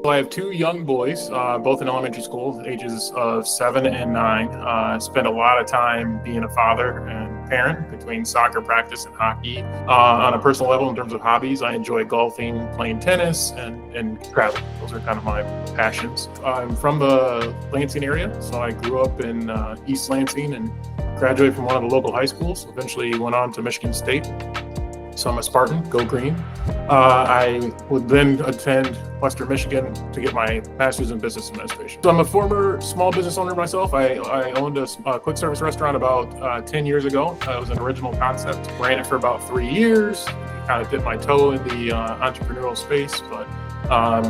Well, I have two young boys, both in elementary school, ages of 7 and 9. I spend a lot of time being a father and parent between soccer practice and hockey. On a personal level, in terms of hobbies, I enjoy golfing, playing tennis, and traveling. Those are kind of my passions. I'm from the Lansing area, so I grew up in East Lansing and graduated from one of the local high schools. Eventually went on to Michigan State. So I'm a Spartan, go green. I would then attend Western Michigan to get my master's in business administration. So I'm a former small business owner myself. I owned a quick service restaurant about 10 years ago. It was an original concept. Ran it for about 3 years. Kind of dipped my toe in the entrepreneurial space, but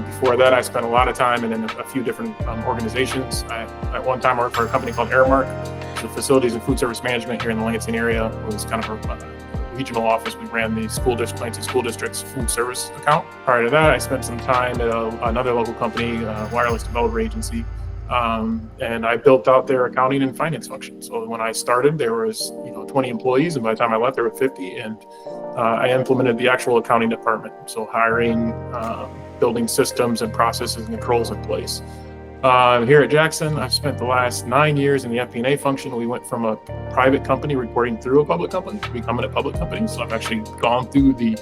before that, I spent a lot of time in a few different organizations. At one time, I worked for a company called Aramark, so facilities and food service management here in the Lansing area. It was kind of a regional office. We ran the Lansing School District's food service account. Prior to that, I spent some time at another local company, wireless developer agency, and I built out their accounting and finance function. So when I started, there was 20 employees, and by the time I left, there were 50, and I implemented the actual accounting department. So hiring, building systems and processes and controls in place. Here at Jackson, I've spent the last 9 years in the FP&A function. We went from a private company reporting through a public company to becoming a public company. So I've actually gone through the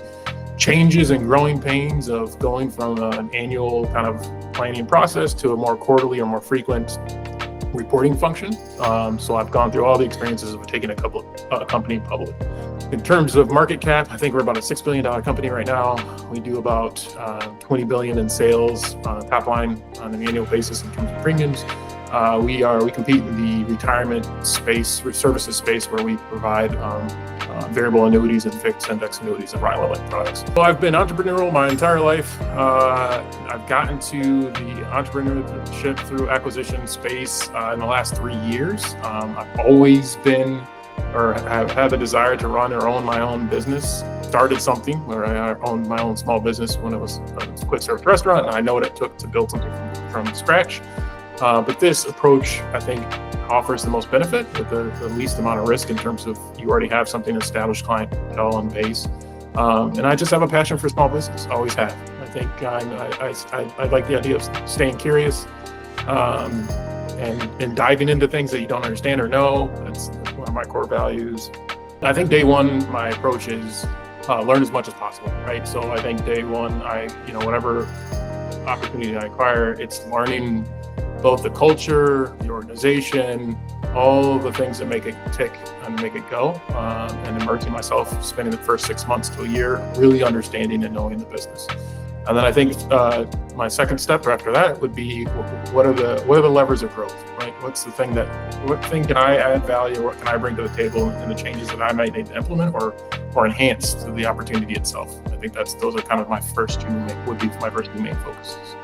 changes and growing pains of going from an annual kind of planning process to a more quarterly or more frequent reporting function. So I've gone through all the experiences of taking a company public. In terms of market cap, I think we're about a $6 billion company right now. We do about $20 billion in sales top line on an annual basis in terms of premiums. We compete in the retirement space, services space, where we provide variable annuities and fixed index annuities and RILA-like products. So I've been entrepreneurial my entire life. I've gotten to the entrepreneurship through acquisition space in the last 3 years. I've always been, or have had the desire to run or own my own business. Started something where I owned my own small business when it was a quick service restaurant, and I know what it took to build something from scratch. But this approach, I think, offers the most benefit with the least amount of risk in terms of you already have something established, clientele and base. And I just have a passion for small business, always have. I think I like the idea of staying curious and diving into things that you don't understand or know. That's one of my core values. I think day one, my approach is learn as much as possible, right? So I think day one, whatever opportunity I acquire, it's learning both the culture, the organization, all the things that make it tick and make it go, and immersing myself, spending the first 6 months to a year really understanding and knowing the business. And then I think my second step after that would be what are the levers of growth, right? What thing can I add value, or what can I bring to the table, and the changes that I might need to implement or enhance to the opportunity itself. I think those are kind of my first two main focuses.